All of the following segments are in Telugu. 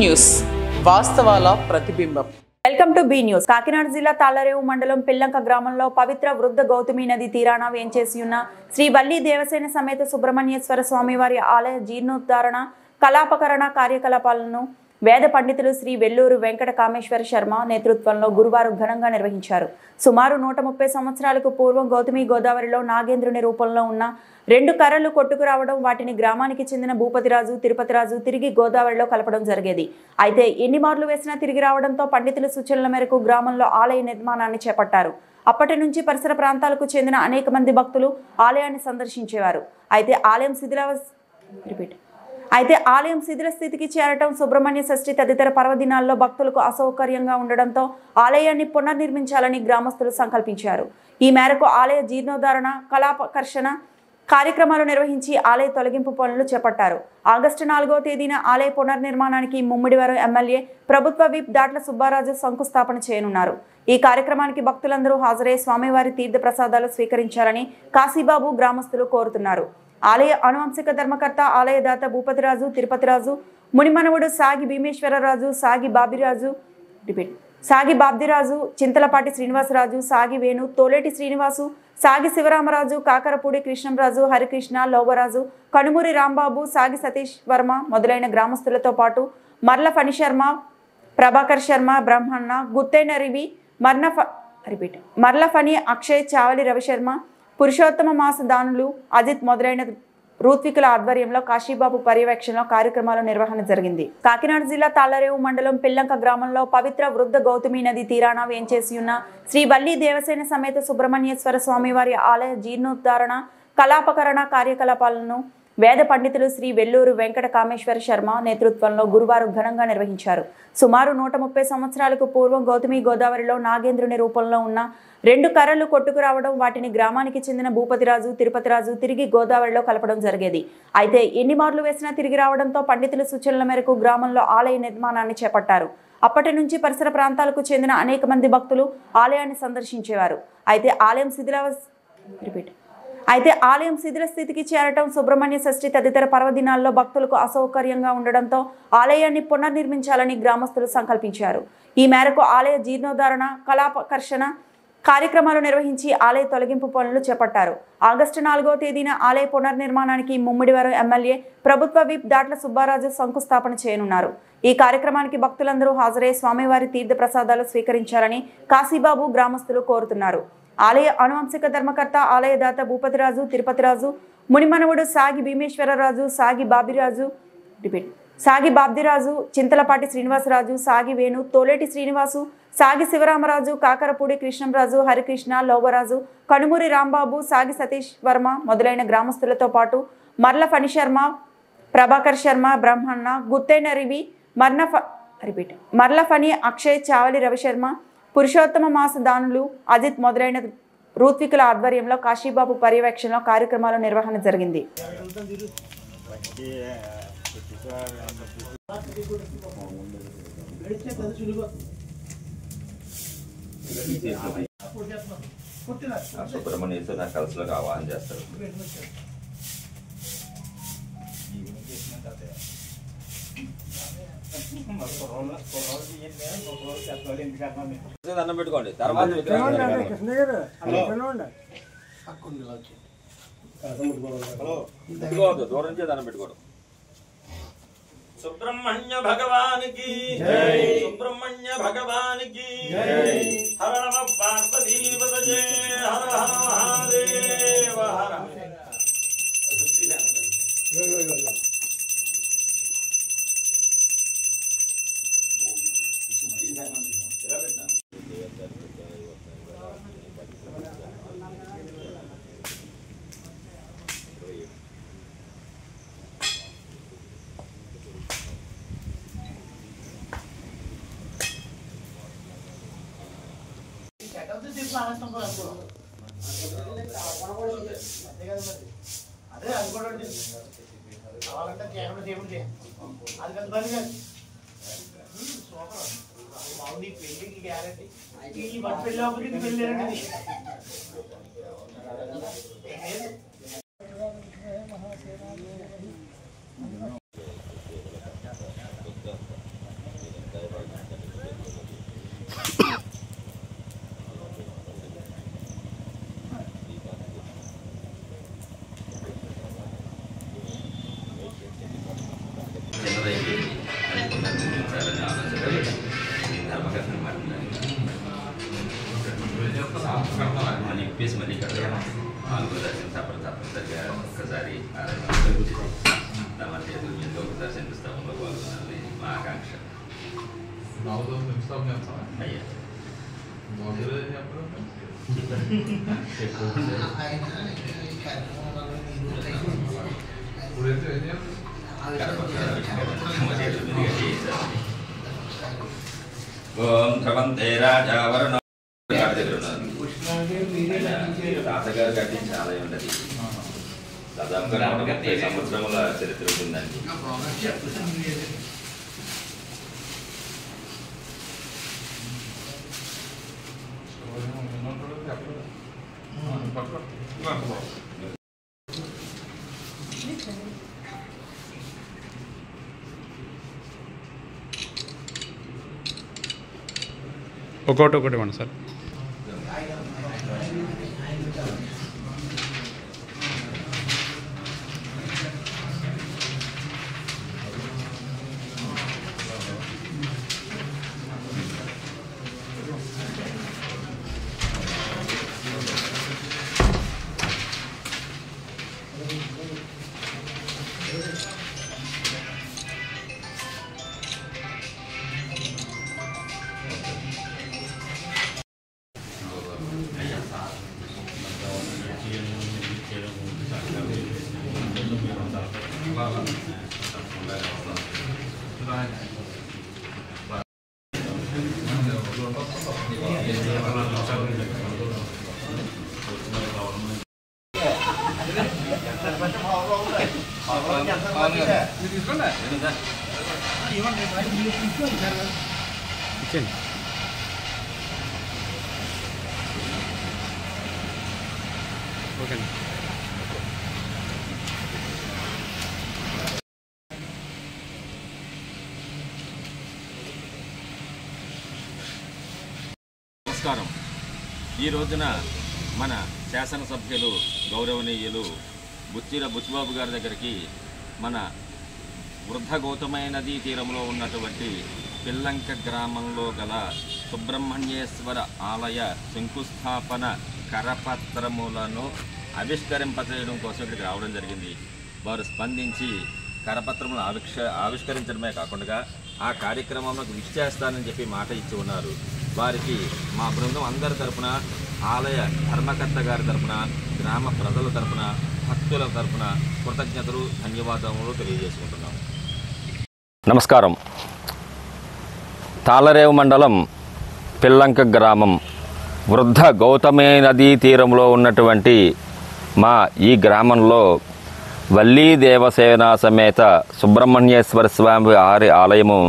న్యూస్ వాస్తవాల ప్రతిబింబం. Welcome to be news. Kakinada జిల్లా తాళ్లరేవు మండలం పిల్లంక గ్రామంలో పవిత్ర వృద్ధ గౌతమి నది తీరాన వేంచేసి ఉన్న శ్రీ వల్లి దేవసేన సమేత సుబ్రహ్మణ్యేశ్వర స్వామివారి ఆలయ జీర్ణోద్ధరణ కళాపకరణ కార్యకలాపాలను వేద పండితులు శ్రీ వెల్లూరు వెంకట కామేశ్వర శర్మ నేతృత్వంలో గురువారం ఘనంగా నిర్వహించారు. సుమారు 130 సంవత్సరాలకు పూర్వం గౌతమి గోదావరిలో నాగేంద్రుని రూపంలో ఉన్న 2 కర్రలు కొట్టుకురావడం, వాటిని గ్రామానికి చెందిన భూపతిరాజు తిరుపతిరాజు తిరిగి గోదావరిలో కలపడం జరిగేది. అయితే ఎన్ని మార్లు వేసినా తిరిగి రావడంతో పండితుల సూచనల మేరకు గ్రామంలో ఆలయ నిర్మాణాన్ని చేపట్టారు. అప్పటి నుంచి పరిసర ప్రాంతాలకు చెందిన అనేక మంది భక్తులు ఆలయాన్ని సందర్శించేవారు. అయితే ఆలయం శిథిల స్థితికి చేరటం, సుబ్రహ్మణ్య షష్ఠి తదితర పర్వదినాల్లో భక్తులకు అసౌకర్యంగా ఉండడంతో ఆలయాన్ని పునర్నిర్మించాలని గ్రామస్తులు సంకల్పించారు. ఈ మేరకు ఆలయ జీర్ణోద్ధరణ కళాపకర్షణ కార్యక్రమాలు నిర్వహించి ఆలయ తొలగింపు పనులు చేపట్టారు. ఆగస్టు 4వ తేదీన ఆలయ పునర్నిర్మాణానికి ముమ్మిడివరం ఎమ్మెల్యే ప్రభుత్వ విప్ దాట్ల సుబ్బారాజు శంకుస్థాపన చేయనున్నారు. ఈ కార్యక్రమానికి భక్తులందరూ హాజరై స్వామివారి తీర్థ ప్రసాదాలు స్వీకరించాలని కాశీబాబు గ్రామస్తులు కోరుతున్నారు. ఆలయ అనువంశిక ధర్మకర్త ఆలయదాత భూపతిరాజు తిరుపతిరాజు, మునిమనవుడు సాగి భీమేశ్వరరాజు, సాగి బాబ్దిరాజు, చింతలపాటి శ్రీనివాసరాజు, సాగి వేణు, తోలేటి శ్రీనివాసు, సాగి శివరామరాజు, కాకరపూడి కృష్ణంరాజు, హరికృష్ణ, లోవరాజు, కనుమూరి రాంబాబు, సాగి సతీష్ వర్మ మొదలైన గ్రామస్తులతో పాటు మర్ల ఫణి శర్మ, ప్రభాకర్ శర్మ, బ్రహ్మన్న, గుత్తైన రివి, మర్ల ఫణి, అక్షయ్, చావలి రవిశర్మ, పురుషోత్తమ మాస దానులు, అజిత్ మొదలైన ఋత్వికుల ఆధ్వర్యంలో కాశీబాబు పర్యవేక్షణలో కార్యక్రమాల నిర్వహణ జరిగింది. కాకినాడ జిల్లా తాళ్లరేవు మండలం పిల్లంక గ్రామంలో పవిత్ర వృద్ధ గౌతమి నది తీరాన వేంచేసి ఉన్న శ్రీ వల్లి దేవసేన సమేత సుబ్రహ్మణ్యేశ్వర స్వామివారి ఆలయ జీర్ణోద్ధరణ కళాపకరణ కార్యకలాపాలను వేద పండితులు శ్రీ వెల్లూరు వెంకట కామేశ్వర శర్మ నేతృత్వంలో గురువారం ఘనంగా నిర్వహించారు. సుమారు 130 సంవత్సరాలకు పూర్వం గౌతమి గోదావరిలో నాగేంద్రుని రూపంలో ఉన్న 2 కర్రలు కొట్టుకురావడం, వాటిని గ్రామానికి చెందిన భూపతిరాజు తిరుపతిరాజు తిరిగి గోదావరిలో కలపడం జరిగేది. అయితే ఎన్ని మార్లు వేసినా తిరిగి రావడంతో పండితుల సూచనల మేరకు గ్రామంలో ఆలయ నిర్మాణాన్ని చేపట్టారు. అప్పటి నుంచి పరిసర ప్రాంతాలకు చెందిన అనేక మంది భక్తులు ఆలయాన్ని సందర్శించేవారు. అయితే ఆలయం శిథిల స్థితికి చేరటం, సుబ్రహ్మణ్య షష్ఠి తదితర పర్వదినాల్లో భక్తులకు అసౌకర్యంగా ఉండడంతో ఆలయాన్ని పునర్నిర్మించాలని గ్రామస్తులు సంకల్పించారు. ఈ మేరకు ఆలయ జీర్ణోద్ధరణ కళాపకర్షణ కార్యక్రమాలు నిర్వహించి ఆలయ తొలగింపు పనులు చేపట్టారు. ఆగస్టు 4వ తేదీన ఆలయ పునర్నిర్మాణానికి ముమ్మిడివరం ఎమ్మెల్యే ప్రభుత్వ విప్ దాట్ల సుబ్బారాజు శంకుస్థాపన చేయనున్నారు. ఈ కార్యక్రమానికి భక్తులందరూ హాజరై స్వామివారి తీర్థ ప్రసాదాలు స్వీకరించాలని కాశీబాబు గ్రామస్తులు కోరుతున్నారు. ఆలయ అనువంశిక ధర్మకర్త ఆలయదాత భూపతిరాజు తిరుపతిరాజు, మునిమనవుడు సాగి భీమేశ్వరరాజు, సాగి బాబ్దిరాజు, చింతలపాటి శ్రీనివాసరాజు, సాగి వేణు, తోలేటి శ్రీనివాసు, సాగి శివరామరాజు, కాకరపూడి కృష్ణంరాజు, హరికృష్ణ, లోవరాజు, కనుమూరి రాంబాబు, సాగి సతీష్ వర్మ మొదలైన గ్రామస్తులతో పాటు మర్ల ఫణి శర్మ, ప్రభాకర్ శర్మ, బ్రహ్మన్న, గుత్తైన రివి, మర్ల ఫణి, అక్షయ్, చావలి రవిశర్మ, పురుషోత్తమ మాస దానులు, అజిత్ మొదలైన ఋత్వికుల ఆధ్వర్యంలో కాశీబాబు పర్యవేక్షణలో కార్యక్రమాల నిర్వహణ జరిగింది. సుబ్రహ్మణ్యేశ్వర కలసలోకి ఆవాహన చేస్తారు. దండం పెట్టుకోండి. తర్వాత దూరం నుంచి దండం పెట్టుకోవడం. సుబ్రహ్మణ్య భగవానికి జై, సుబ్రహ్మణ్య భగవానికి జై. హర నమ పార్వతీపతయే, హర హర మహాదేవ హర. అదే అది కూడా కావాలంటే అది కదా పని కాదు. మామూలు పెళ్లికి గ్యారెంటీ ఈ బట్ పెళ్ళి అప్పుడు పెళ్ళారండి. మళ్ళీ ఇప్పేసి మళ్ళీ ఇక్కడ 4 దర్శనం తప్పనిసరిగా ఒక్కసారి తమ చేతుల మీద ఒక దర్శన పుస్తకంలో పాల్గొనాలి మా ఆకాంక్ష. అయ్యా ఓం ధ్రువంతే రాజా వరుణ తాతగారు కట్టించిన ఆలయం ఉన్నది. దాదాపుగా 130 సంవత్సరముల చరిత్ర ఉందండి. ఒకటి ఇవ్వండి సార్. ఓకే. నమస్కారం. ఈ రోజున మన శాసనసభ్యులు గౌరవనీయులు బుచ్చిబాబు గారి దగ్గరికి మన వృద్ధ గౌతమ నదీ తీరంలో ఉన్నటువంటి పిల్లంక గ్రామంలో గల సుబ్రహ్మణ్యేశ్వర ఆలయ శంకుస్థాపన కరపత్రములను ఆవిష్కరింపచేయడం కోసం ఇక్కడికి రావడం జరిగింది. వారు స్పందించి కరపత్రములను ఆవిష్కరించడమే కాకుండా ఆ కార్యక్రమంలో విచ్చేస్తానని చెప్పి మాట ఇచ్చి ఉన్నారు. వారికి మా బృందం అందరి తరపున, ఆలయ ధర్మకర్త గారి తరపున, గ్రామ ప్రజల తరపున, భక్తుల తరపున కృతజ్ఞతలు, ధన్యవాదములు తెలియజేసుకుంటున్నాము. నమస్కారం. తాళరేవు మండలం పిల్లంక గ్రామం వృద్ధ గౌతమే నదీ తీరంలో ఉన్నటువంటి మా ఈ గ్రామంలో వల్లీ దేవసేన సమేత సుబ్రహ్మణ్యేశ్వర స్వామి వారి ఆలయము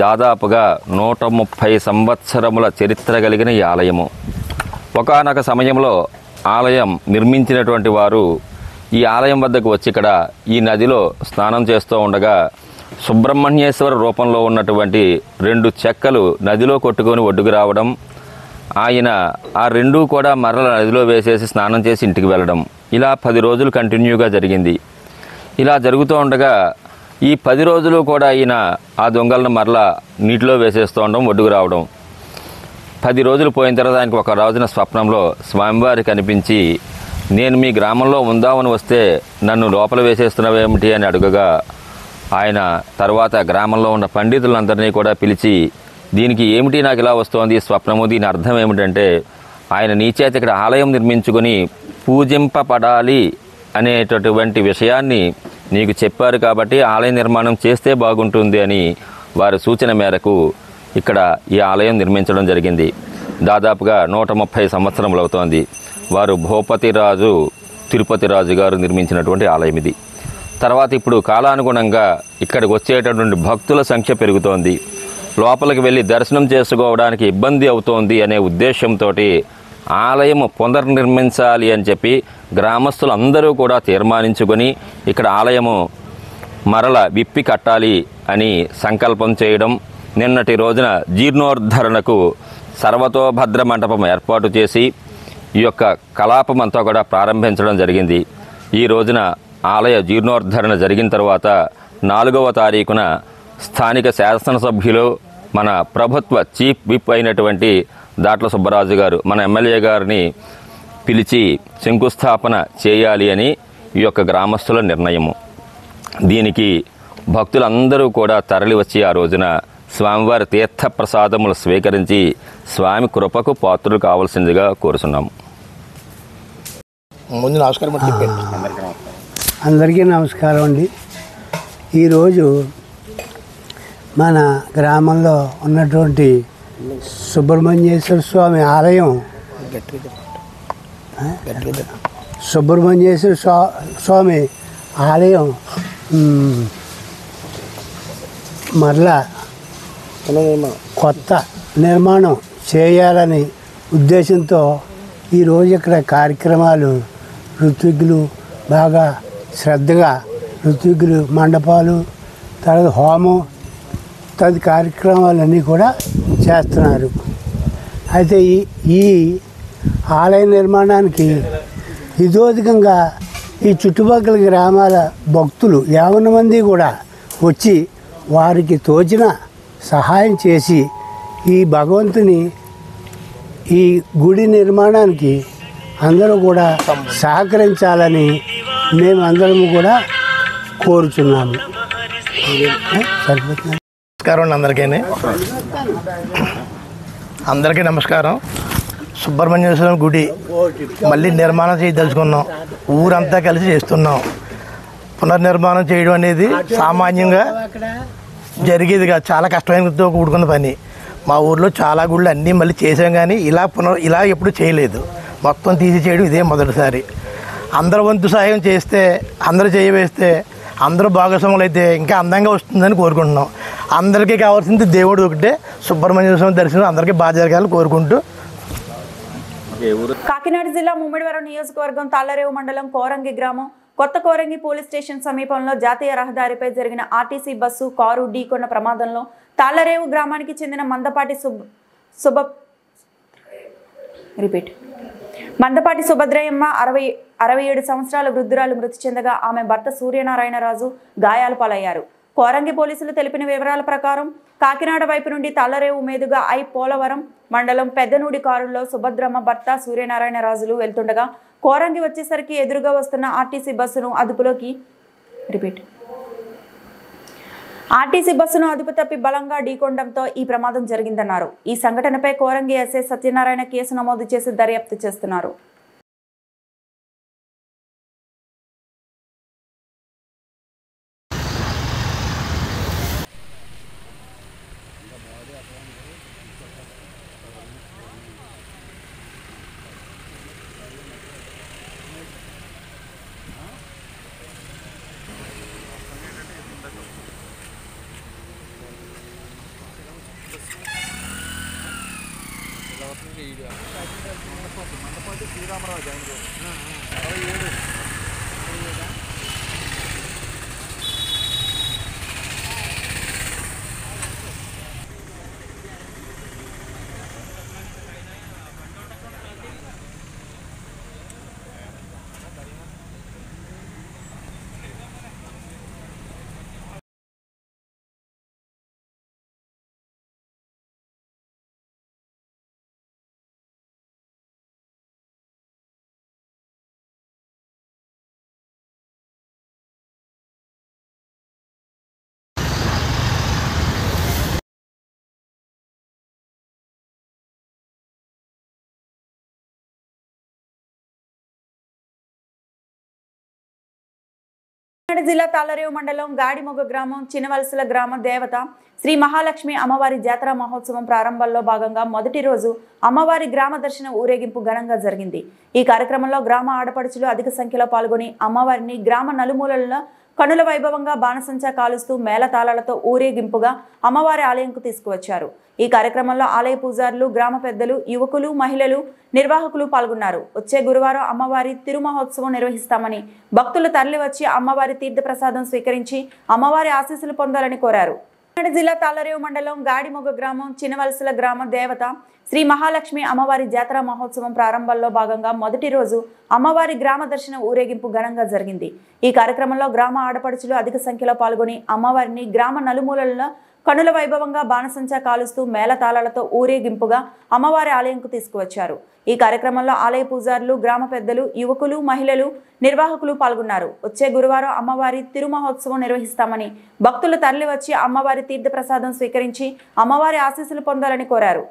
దాదాపుగా 130 సంవత్సరముల చరిత్ర కలిగిన ఈ ఆలయము. ఒకానొక సమయంలో ఆలయం నిర్మించినటువంటి వారు ఈ ఆలయం వద్దకు వచ్చి ఇక్కడ ఈ నదిలో స్నానం చేస్తూ ఉండగా సుబ్రహ్మణ్యేశ్వర రూపంలో ఉన్నటువంటి 2 చెక్కలు నదిలో కొట్టుకొని ఒడ్డుకు రావడం, ఆయన ఆ 2 కూడా మరల నదిలో వేసేసి స్నానం చేసి ఇంటికి వెళ్ళడం, ఇలా 10 రోజులు కంటిన్యూగా జరిగింది. ఇలా జరుగుతూ ఉండగా ఈ 10 రోజులు కూడా ఈయన ఆ దొంగలను మరలా నీటిలో వేసేస్తూ ఉండడం, ఒడ్డుకు రావడం. 10 రోజులు పోయిన తర్వాత ఆయనకు ఒక రోజున స్వప్నంలో స్వామివారి కనిపించి, నేను మీ గ్రామంలో ఉందామని వస్తే నన్ను లోపల వేసేస్తున్నావేమిటి అని అడుగగా ఆయన తర్వాత గ్రామంలో ఉన్న పండితులందరినీ కూడా పిలిచి, దీనికి ఏమిటి నాకు ఇలా వస్తోంది స్వప్నము, దీని అర్థం ఏమిటంటే ఆయన నీ చేత ఇక్కడ ఆలయం నిర్మించుకొని పూజింపబడాలి అనేటటువంటి విషయాన్ని నీకు చెప్పారు కాబట్టి ఆలయ నిర్మాణం చేస్తే బాగుంటుంది అని వారి సూచన మేరకు ఇక్కడ ఈ ఆలయం నిర్మించడం జరిగింది. దాదాపుగా 130 సంవత్సరములు అవుతోంది. వారు భూపతిరాజు తిరుపతి రాజు గారు నిర్మించినటువంటి ఆలయం ఇది. తర్వాత ఇప్పుడు కాలానుగుణంగా ఇక్కడికి వచ్చేటటువంటి భక్తుల సంఖ్య పెరుగుతోంది. లోపలికి వెళ్ళి దర్శనం చేసుకోవడానికి ఇబ్బంది అవుతోంది అనే ఉద్దేశంతో ఆలయం పునర్నిర్మించాలి అని చెప్పి గ్రామస్తులు అందరూ కూడా తీర్మానించుకొని ఇక్కడ ఆలయము మరల విప్పి కట్టాలి అని సంకల్పం చేయడం, నిన్నటి రోజున జీర్ణోద్ధరణకు సర్వతోభద్ర మంటపం ఏర్పాటు చేసి ఈ యొక్క కలాపం అంతా కూడా ప్రారంభించడం జరిగింది. ఈ రోజున ఆలయ జీర్ణోద్ధరణ జరిగిన తర్వాత 4వ తారీఖున స్థానిక శాసనసభ్యులు మన ప్రభుత్వ చీఫ్ విప్ అయినటువంటి దాట్ల సుబ్బరాజు గారు మన ఎమ్మెల్యే గారిని పిలిచి శంకుస్థాపన చేయాలి అని ఈ యొక్క గ్రామస్తుల నిర్ణయము. దీనికి భక్తులందరూ కూడా తరలి వచ్చి ఆ రోజున స్వామివారి తీర్థ ప్రసాదములు స్వీకరించి స్వామి కృపకు పాత్రులు కావాల్సిందిగా కోరుతున్నాము. ముందు నమస్కారం అందరికీ నమస్కారం అండి. ఈరోజు మన గ్రామంలో ఉన్నటువంటి సుబ్రహ్మణ్యేశ్వర స్వామి ఆలయం సుబ్రహ్మణ్యేశ్వర స్వామి ఆలయం మరలా కొత్త నిర్మాణం చేయాలని ఉద్దేశంతో ఈరోజు ఇక్కడ కార్యక్రమాలు ఋత్విగ్గులు బాగా శ్రద్ధగా ఋత్విగ్గులు మండపాలు తర్వాత హోమం తది కార్యక్రమాలన్నీ కూడా చేస్తున్నారు. అయితే ఈ ఆలయ నిర్మాణానికి ఇదోధికంగా ఈ చుట్టుపక్కల గ్రామాల భక్తులు 50 మంది కూడా వచ్చి వారికి తోచిన సహాయం చేసి ఈ భగవంతుని ఈ గుడి నిర్మాణానికి అందరూ కూడా సహకరించాలని మేమందరము కూడా కోరుచున్నాము. సరిపోతుంది. నమస్కారం అందరికీ నమస్కారం. సుబ్రహ్మణ్యేశ్వరం గుడి మళ్ళీ నిర్మాణం చేయదలుచుకున్నాం. ఊరంతా కలిసి చేస్తున్నాం. పునర్నిర్మాణం చేయడం అనేది సామాన్యంగా జరిగేది కాదు, చాలా కష్టమైనతో కూడుకున్న పని. మా ఊర్లో చాలా గుళ్ళు అన్నీ మళ్ళీ చేసాం, కానీ ఇలా ఎప్పుడు చేయలేదు. మొత్తం తీసి చేయడం ఇదే మొదటిసారి. అందరూ వంతు సహాయం చేస్తే, అందరూ చేయవేస్తే, అందరూ భాగస్వాములు అయితే ఇంకా అందంగా వస్తుందని కోరుకుంటున్నాం. అందరికీ కావాల్సింది దేవుడు ఒకటే, సుబ్రహ్మణ్య స్వామి దర్శనం అందరికీ బాగా జరగాలని కోరుకుంటూ. కాకినాడ జిల్లా ముమ్మిడివరం నియోజకవర్గం తాళ్లరేవు మండలం కోరంగి గ్రామం కొత్త కోరంగి పోలీస్ స్టేషన్ సమీపంలో జాతీయ రహదారిపై జరిగిన ఆర్టీసీ బస్సు కారు ఢీకొన్న ప్రమాదంలో తాళ్లరేవు గ్రామానికి చెందిన మందపాటి సుభద్రయ్యమ్మ 67 సంవత్సరాల వృద్ధురాలు మృతి చెందగా ఆమె భర్త సూర్యనారాయణరాజు గాయాల పాలయ్యారు. కోరంగి పోలీసులు తెలిపిన వివరాల ప్రకారం కాకినాడ వైపు నుండి తాళ్లరేవు మీదుగా పోలవరం మండలం పెద్దనూడి కారులో సుభద్రమ్మ భర్త సూర్యనారాయణరాజులు వెళ్తుండగా కోరంగి వచ్చేసరికి ఎదురుగా వస్తున్న ఆర్టీసీ బస్సును అదుపు తప్పి బలంగా ఢీకొనడంతో ఈ ప్రమాదం జరిగిందన్నారు. ఈ సంఘటనపై కోరంగి ఎస్ఐ సత్యనారాయణ కేసు నమోదు చేసి దర్యాప్తు చేస్తున్నారు. జిల్లా తాళ్లరేవు మండలం గాడిమొగ గ్రామం చినవలసల గ్రామ దేవత శ్రీ మహాలక్ష్మి అమ్మవారి జాతర మహోత్సవం ప్రారంభంలో భాగంగా మొదటి రోజు అమ్మవారి గ్రామ దర్శన ఊరేగింపు ఘనంగా జరిగింది. ఈ కార్యక్రమంలో గ్రామ ఆడపడుచులు అధిక సంఖ్యలో పాల్గొని అమ్మవారిని గ్రామ నలుమూలల్లో కనుల వైభవంగా బాణసంచా కాలుస్తూ మేళతాళాలతో ఊరేగింపుగా అమ్మవారి ఆలయంకు తీసుకువచ్చారు. ఈ కార్యక్రమంలో ఆలయ పూజారులు, గ్రామ పెద్దలు, యువకులు, మహిళలు, నిర్వాహకులు పాల్గొన్నారు. వచ్చే గురువారం అమ్మవారి తిరుమహోత్సవం నిర్వహిస్తామని భక్తులు తరలివచ్చి అమ్మవారి తీర్థ ప్రసాదం స్వీకరించి అమ్మవారి ఆశీస్సులు పొందాలని కోరారు. జిల్లా తాళ్లరేవు మండలం గాడిమొగ గ్రామం చిన్నవలసల గ్రామ దేవత శ్రీ మహాలక్ష్మి అమ్మవారి జాతర మహోత్సవం ప్రారంభంలో భాగంగా మొదటి రోజు అమ్మవారి గ్రామ దర్శన ఊరేగింపు ఘనంగా జరిగింది. ఈ కార్యక్రమంలో గ్రామ ఆడపడుచులు అధిక సంఖ్యలో పాల్గొని అమ్మవారిని గ్రామ నలుమూలల్లో కనుల వైభవంగా బాణసంచా కాలుస్తూ మేళతాళాలతో ఊరేగింపుగా అమ్మవారి ఆలయంకు తీసుకువచ్చారు. ఈ కార్యక్రమంలో ఆలయ పూజారులు, గ్రామ పెద్దలు, యువకులు, మహిళలు, నిర్వాహకులు పాల్గొన్నారు. వచ్చే గురువారం అమ్మవారి తిరుమహోత్సవం నిర్వహిస్తామని భక్తులు తరలివచ్చి అమ్మవారి తీర్థప్రసాదం స్వీకరించి అమ్మవారి ఆశీస్సులు పొందాలని కోరారు.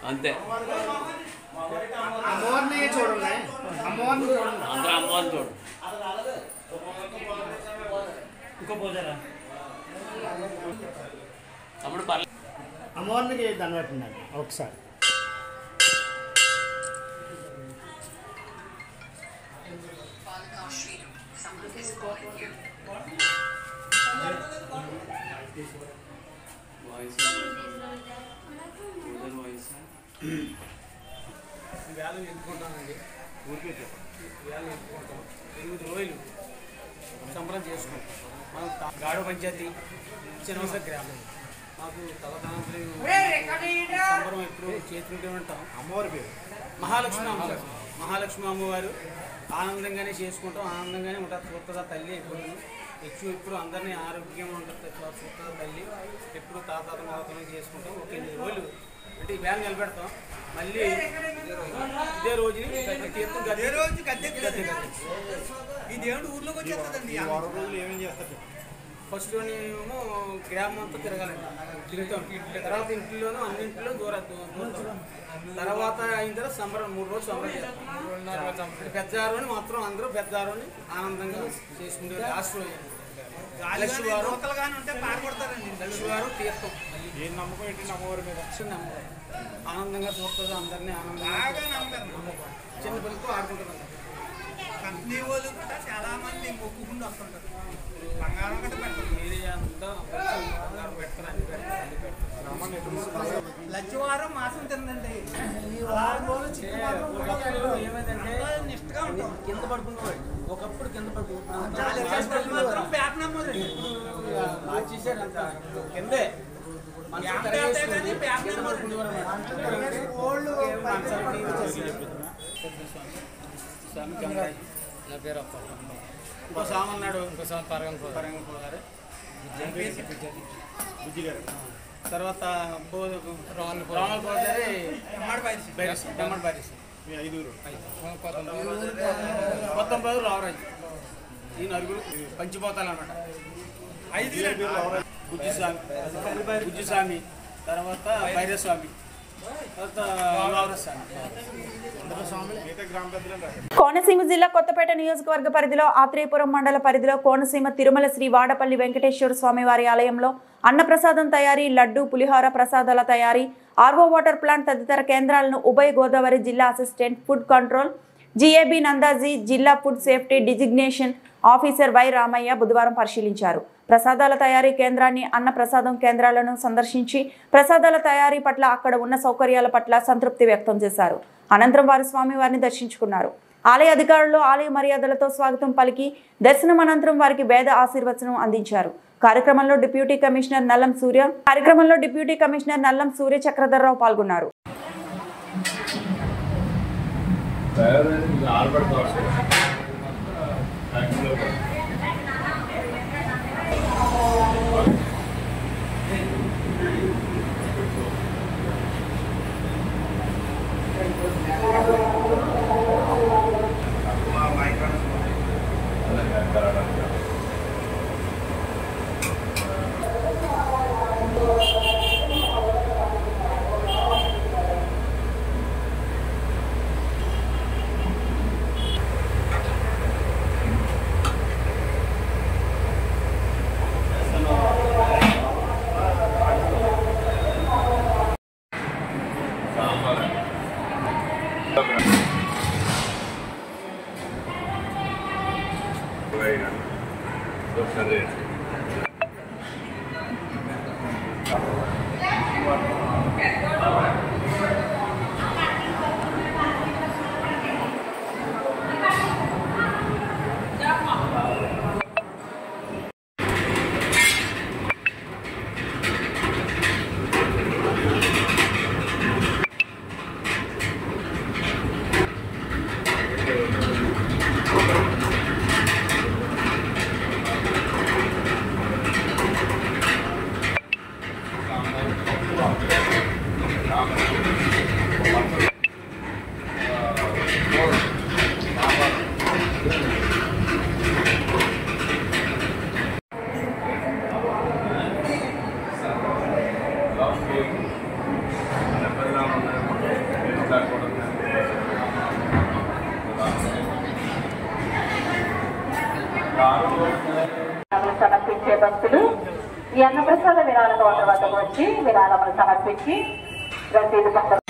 అంతే అమ్మవారిని చూడండి, అమ్మవారిని చూడండి, అందరూ అమ్మవారిని చూడండి. ఇంకో పోతారా తమ్ముడు పర్లేదు. అమ్మవారికి దండ పెట్టండి ఒకసారి. వేళ ఎత్తుకుంటానండి, ఊరికే వేళ ఎత్తుకుంటాం. 8 రోజులు సంబరం చేసుకుంటాం. మనం గాడో పంచాయతీ చిన్నవలస గ్రామం. మాకు తలదాంతులు సంబరం ఎప్పుడు చేతుకుంటూ ఉంటాం. అమ్మవారి పేరు మహాలక్ష్మి అమ్మవారు. మహాలక్ష్మి అమ్మవారు ఆనందంగానే చేసుకుంటాం, ఆనందంగానే ఉంటుంది. చూస్తుందా తల్లి ఎప్పుడు అందరినీ ఆరోగ్యంగా ఉంటుంది. చూస్తుందా తల్లి ఎప్పుడు తాత మాతను చేసుకుంటాం. ఒక 8 రోజులు అంటే ఈ వేళ నిలబెడతాం. మళ్ళీ ఇదే రోజుని తీర్థం ఈ దేవుడు ఊర్లోకి వచ్చేస్తుందండి. 6 రోజులు ఏమేం చేస్తారు? ఫస్ట్ ఏమో గ్రామం అంతా తిరగాలండి, తిరుగుతాం. తర్వాత ఇంట్లోనూ అన్నింటిలో దూరం. తర్వాత అయిన తర్వాత సంబరం 3 రోజులు సంబరం చేస్తాం. పెద్దారోని మాత్రం అందరూ పెద్దారోని ఆనందంగా చేసుకుంటారు. లాస్ట్ రోజు లక్ష్మీవారం లక్ష్మీవారం తీర్థం. ఏం నమ్మకం ఏంటి అమ్మవారి మీద? నమ్మకం ఆనందంగా చూస్తుంది, అందరినీ ఆనందంగా చిన్న పిల్లలతో ఆడుకుంటుంది. కంపెనీ వాళ్ళు కూడా చాలా మంది మొక్కుకుంటూ వస్తుంటారు. బంగారం గట్ట పెడతారు, ఏరియా అంతా బంగారం పెడతారు, అన్ని పెడతారు. లక్ష్మీవారం మాసం తిందండి. ఏమైందంటే నిష్టగా ఉంటాం. కింద పడుకునేవాడు, ఒకప్పుడు కింద పడుకుంటున్నాం. చేశారు అంత కిందే నా పేరు అప్ప. ఇంకో సామ్ అన్నాడు, ఇంకో సామ్ పరంగపోగారు, బుజ్జి గారు. తర్వాత రామల్ పోతారు, దమ్మడి బారీస్. మీ 5 19 రావరాజు. ఈ 4 పంచిపోతాలు అన్నమాట. 5 బుజ్జిస్వామి, తర్వాత భైరస్వామి, కోనసీమ జిల్లా కొత్తపేట నియోజకవర్గ పరిధిలో ఆత్రేయపురం మండల పరిధిలో కోనసీమ తిరుమల శ్రీ వాడపల్లి వెంకటేశ్వర స్వామి వారి ఆలయంలో అన్నప్రసాదం తయారీ, లడ్డు, పులిహోర ప్రసాదాల తయారీ, ఆర్వో వాటర్ ప్లాంట్ తదితర కేంద్రాలను ఉభయ గోదావరి జిల్లా assistant food control GAB Nandaji, జిల్లా food safety designation officer Y Ramaiah బుధవారం పరిశీలించారు. ప్రసాదాల తయారీ కేంద్రాన్ని, అన్న ప్రసాదం కేంద్రాలను సందర్శించి ప్రసాదాల తయారీ పట్ల, అక్కడ ఉన్న సౌకర్యాల పట్ల సంతృప్తి వ్యక్తం చేశారు. అనంతరం వారు స్వామివారిని దర్శించుకున్నారు. ఆలయ అధికారులు ఆలయ మర్యాదలతో స్వాగతం పలికి దర్శనం అనంతరం వారికి వేద ఆశీర్వచనం అందించారు. కార్యక్రమంలో డిప్యూటీ కమిషనర్ నల్లం సూర్య చక్రధర్రావు పాల్గొన్నారు. సమర్పించే భక్తులు ఈ అన్నప్రసాద విరాళ కౌంటర్ వద్దకు వచ్చి విరాళములు సమర్పించి రసీదు పొందవచ్చు.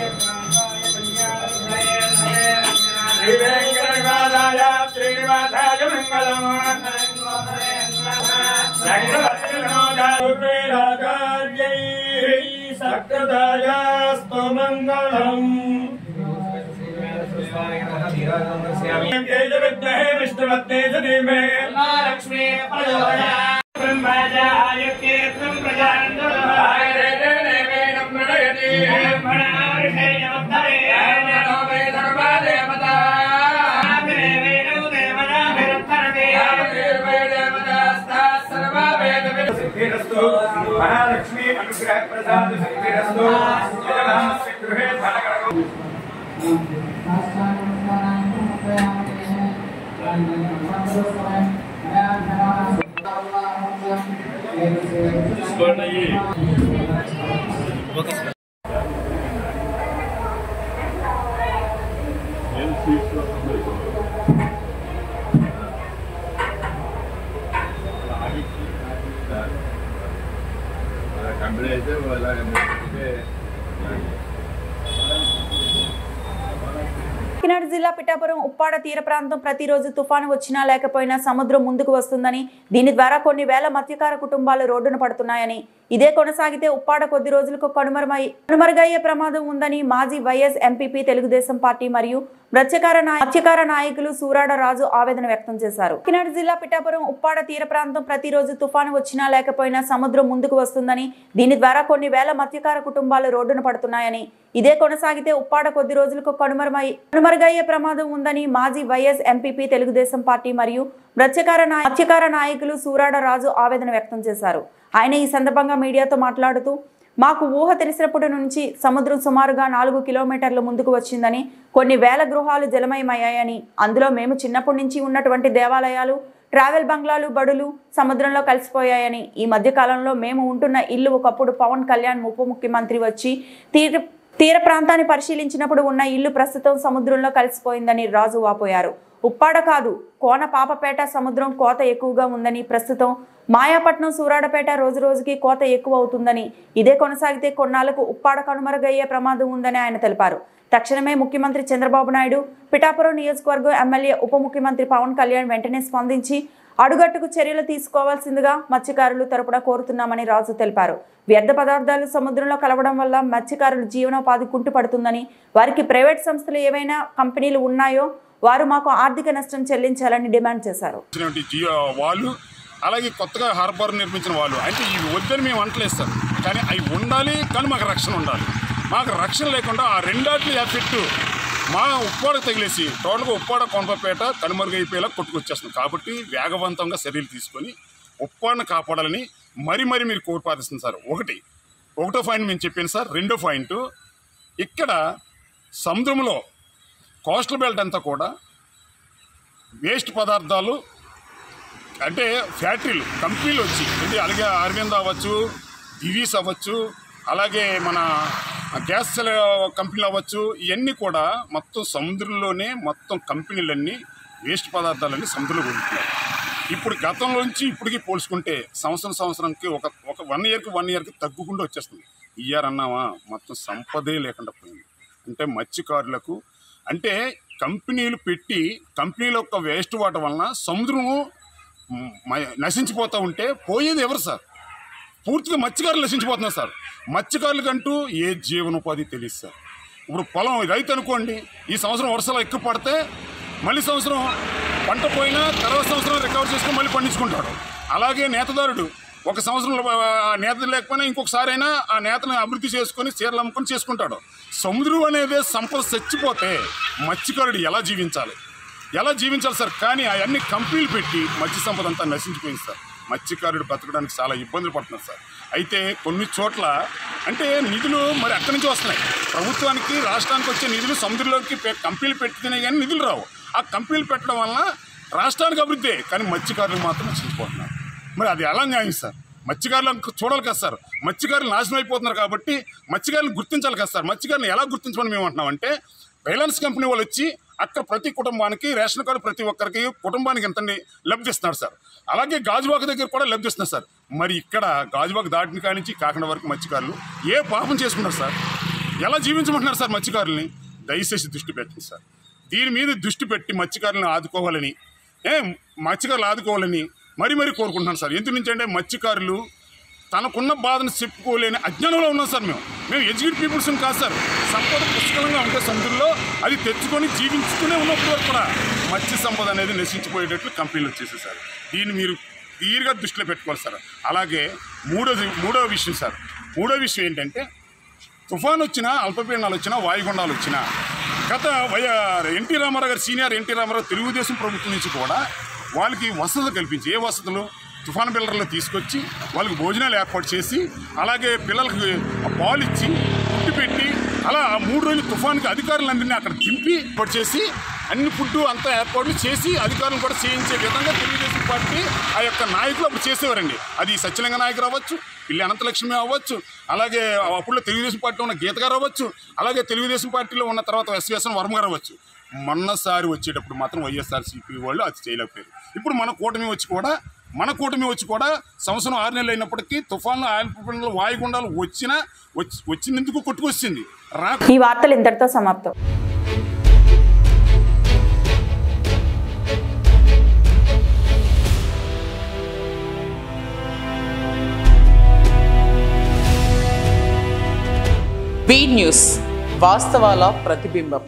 महालक्ष्मी अनुग्रह प्रसाद सिद्धिरस्तु गृहे కాకినాడ జిల్లా పిఠాపురం ఉప్పాడ తీర ప్రాంతం ప్రతిరోజు తుఫాను వచ్చినా లేకపోయినా సముద్రం ముందుకు వస్తుందని, దీని ద్వారా కొన్ని వేల మత్స్యకార కుటుంబాలు రోడ్డున పడుతున్నాయని, ఇదే కొనసాగితే ఉప్పాడ కొద్ది రోజులకు కనుమరుగయ్యే ప్రమాదం ఉందని మాజీ వైఎస్ ఎంపీపీ తెలుగుదేశం పార్టీ మరియు మత్స్యకార నాయకులు సూరాడ రాజు ఆవేదన వ్యక్తం చేశారు. కాకినాడ జిల్లా పిఠాపురం ఉప్పాడ తీర ప్రాంతం ప్రతిరోజు తుఫాను వచ్చినా లేకపోయినా సముద్రం ముందుకు వస్తుందని, దీని ద్వారా కొన్ని వేల మత్స్యకార కుటుంబాలు రోడ్డున పడుతున్నాయని, ఇదే కొనసాగితే ఉప్పాడ కొద్ది రోజులకు కనుమరుగయ్యే ప్రమాదం ఉందని మాజీ వైఎస్ ఎంపీపీ తెలుగుదేశం పార్టీ మరియు మత్స్యకార నాయకులు సూరాడ రాజు ఆవేదన వ్యక్తం చేశారు. ఆయన ఈ సందర్భంగా మీడియాతో మాట్లాడుతూ, మాకు ఊహ తెలిసినప్పటి నుంచి సముద్రం సుమారుగా 4 కిలోమీటర్లు ముందుకు వచ్చిందని, కొన్ని వేల గృహాలు జలమయమయ్యాయని, అందులో మేము చిన్నప్పటి నుంచి ఉన్నటువంటి దేవాలయాలు, ట్రావెల్ బంగ్లాలు, బడులు సముద్రంలో కలిసిపోయాయని, ఈ మధ్య కాలంలో మేము ఉంటున్న ఇల్లు ఒకప్పుడు పవన్ కళ్యాణ్ ఉప ముఖ్యమంత్రి వచ్చి తీర ప్రాంతాన్ని పరిశీలించినప్పుడు ఉన్న ఇల్లు ప్రస్తుతం సముద్రంలో కలిసిపోయిందని రాజు వాపోయారు. ఉప్పాడ కాదు, కోన పాపపేట సముద్రం కోత ఎక్కువగా ఉందని, ప్రస్తుతం మాయాపట్నం సూరాడపేట రోజు రోజుకి కోత ఎక్కువ అవుతుందని, ఇదే కొనసాగితే కొన్నాళ్లకు ఉప్పాడ కనుమరుగయ్యే ప్రమాదం ఉందని ఆయన తెలిపారు. తక్షణమే ముఖ్యమంత్రి చంద్రబాబు నాయుడు, పిఠాపురం నియోజకవర్గం ఎమ్మెల్యే ఉప ముఖ్యమంత్రి పవన్ కళ్యాణ్ వెంటనే స్పందించి అడుగట్టుకు చర్యలు తీసుకోవాల్సిందిగా మత్స్యకారులు తరపున కోరుతున్నామని రాజు తెలిపారు. వ్యర్థ పదార్థాలు సముద్రంలో కలవడం వల్ల మత్స్యకారుల జీవనోపాధి కుంటుపడుతుందని, వారికి ప్రైవేట్ సంస్థలు ఏవైనా కంపెనీలు ఉన్నాయో వారు మాకు ఆర్థిక నష్టం చెల్లించాలని డిమాండ్ చేశారు. అలాగే కొత్తగా హార్బర్ నిర్మించిన వాళ్ళు అంటే ఇవి వద్దని మేము అంటలేదు సార్, కానీ అవి ఉండాలి, కానీ మాకు రక్షణ ఉండాలి. మాకు రక్షణ లేకుండా ఆ రెండాట్లు ఎఫెక్ట్ మా ఉప్పాడకు తగిలేసి టోటల్గా ఉప్పాడ కొండపేట కనుమరుగైపోయేలా కొట్టుకొచ్చేస్తుంది. కాబట్టి వేగవంతంగా చర్యలు తీసుకొని ఉప్పాడను కాపాడాలని మరీ మీరు కోరిపాదిస్తుంది సార్. ఒకటో పాయింట్ మేము చెప్పాను సార్. రెండో పాయింట్, ఇక్కడ సముద్రంలో కోస్టల్ బెల్ట్ అంతా కూడా వేస్ట్ పదార్థాలు అంటే ఫ్యాక్టరీలు కంపెనీలు వచ్చి అంటే అలాగే అరవింద్ అవ్వచ్చు, దివీస్ అవ్వచ్చు, అలాగే మన గ్యాస్ కంపెనీలు అవ్వచ్చు, ఇవన్నీ కూడా మొత్తం సముద్రంలోనే మొత్తం కంపెనీలన్నీ వేస్ట్ పదార్థాలన్నీ సముద్రంలో కొడుతున్నాయి. ఇప్పుడు గతంలోంచి ఇప్పటికీ పోల్చుకుంటే సంవత్సరానికి ఒక 1 ఇయర్కి తగ్గుకుండా వచ్చేస్తుంది. ఇయర్ అన్నామా మొత్తం సంపదే లేకుండా పోయింది. అంటే మత్స్యకారులకు అంటే కంపెనీలు పెట్టి కంపెనీల యొక్క వేస్ట్ వాటర్ వలన సముద్రము నశించిపోతూ ఉంటే పోయేది ఎవరు సార్? పూర్తిగా మత్స్యకారులు నశించిపోతున్నారు సార్. మత్స్యకారులకంటూ ఏ జీవనోపాధి తెలియదు సార్. ఇప్పుడు పొలం రైతు అనుకోండి, ఈ సంవత్సరం వర్షాలు ఎక్కువ పడితే మళ్ళీ సంవత్సరం పంట పోయినా తర్వాత సంవత్సరం రికవర్ చేసుకొని మళ్ళీ పండించుకుంటాడు. అలాగే నేతదారుడు ఒక సంవత్సరంలో నేత లేకపోయినా ఇంకొకసారి అయినా ఆ నేతను అభివృద్ధి చేసుకొని చీరలు అమ్ముకొని చేసుకుంటాడు. సముద్రం అనేది సంపద చచ్చిపోతే మత్స్యకారుడు ఎలా జీవించాలి సార్? కానీ అవన్నీ కంపెనీలు పెట్టి మత్స్య సంపద అంతా నశించిపోయింది సార్. మత్స్యకారుడు బతకడానికి చాలా ఇబ్బందులు పడుతున్నారు సార్. అయితే కొన్ని చోట్ల అంటే నిధులు మరి అక్కడి నుంచి వస్తున్నాయి. ప్రభుత్వానికి రాష్ట్రానికి వచ్చే నిధులు సముద్రంలోకి కంపెనీలు పెట్టినాయి కానీ నిధులు రావు. ఆ కంపెనీలు పెట్టడం వలన రాష్ట్రానికి అభివృద్ధి, కానీ మత్స్యకారులు మాత్రం నశించిపోతున్నారు. మరి అది ఎలా న్యాయం సార్? మత్స్యకారులను చూడాలి కదా సార్. మత్స్యకారులు నాశనం అయిపోతున్నారు కాబట్టి మత్స్యకారులను గుర్తించాలి కదా సార్. మత్స్యకారులను ఎలా గుర్తించమని మేము అంటున్నామంటే, రిలయన్స్ కంపెనీ వాళ్ళు వచ్చి అక్కడ ప్రతి కుటుంబానికి రేషన్ కార్డు ప్రతి ఒక్కరికి కుటుంబానికి ఎంత లబ్ధిస్తున్నారు సార్. అలాగే గాజువాక దగ్గర కూడా లబ్ధిస్తున్నారు సార్. మరి ఇక్కడ గాజువాక దాటిన కాడి నుంచి కాకినాడ వరకు మత్స్యకారులు ఏ పాపం చేసుకున్నారు సార్? ఎలా జీవించమంటున్నారు సార్ మత్స్యకారుల్ని? దయచేసి దృష్టి పెట్టండి సార్. దీని మీద దృష్టి పెట్టి మత్స్యకారులను ఆదుకోవాలని మరీ కోరుకుంటున్నాను సార్. ఎందుకంటే మత్స్యకారులు తనకున్న బాధను చెప్పుకోలేని అజ్ఞానంలో ఉన్నాం సార్. మేము ఎడ్యుకేటెడ్ పీపుల్స్ కాదు సార్. సంపద పుష్కలంగా ఉంటే సముద్రంలో అది తెచ్చుకొని జీవించుకునే ఉన్నప్పుడు వరకు కూడా మత్స్య సంపద అనేది నశించిపోయేటట్లు కంపెనీలు వచ్చేసి సార్. దీన్ని మీరు క్లియర్గా దృష్టిలో పెట్టుకోవాలి సార్. అలాగే మూడో విషయం సార్. మూడో విషయం ఏంటంటే, తుఫాన్ వచ్చినా, అల్పపీడనాలు వచ్చినా, వాయుగుండాలు వచ్చినా గత ఎన్టీ రామారావు గారు, సీనియర్ ఎన్టీ రామారావు తెలుగుదేశం ప్రభుత్వం నుంచి కూడా వాళ్ళకి వసతులు కల్పించి, ఏ వసతులు? తుఫాన్ బిల్లర్లు తీసుకొచ్చి వాళ్ళకి భోజనాలు ఏర్పాటు చేసి, అలాగే పిల్లలకి పాలు ఇచ్చి ఫుడ్ పెట్టి, అలా 3 రోజులు తుఫాన్కి అధికారులందరినీ అక్కడ దింపి ఏర్పాటు చేసి అన్ని ఫుడ్ అంతా ఏర్పాట్లు చేసి అధికారులు కూడా చేయించే విధంగా తెలుగుదేశం పార్టీ ఆ యొక్క నాయకులు అప్పుడు చేసేవారండి. అది సత్యలింగ నాయకులు అవ్వచ్చు, పిల్లి అనంతలక్ష్మి అవ్వచ్చు, అలాగే అప్పుడు తెలుగుదేశం పార్టీలో ఉన్న గీత గారు అవ్వచ్చు, అలాగే తెలుగుదేశం పార్టీలో ఉన్న తర్వాత ఎస్విఎస్ఎన్ వర్మ గారు అవ్వచ్చు. మొన్నసారి వచ్చేటప్పుడు మాత్రం వైఎస్ఆర్సీపీ వాళ్ళు అది చేయలేకపోయారు. ఇప్పుడు మన కూటమి వచ్చి కూడా సంవత్సరం 6 నెలలు అయినప్పటికీ తుఫాన్లు, ఆయిల్ వాయుగుండాలు వచ్చినందుకు కొట్టుకొచ్చింది. ఈ వార్తలు ఇంతటితో సమాప్తం. బీ న్యూస్, వాస్తవాల ప్రతిబింబం.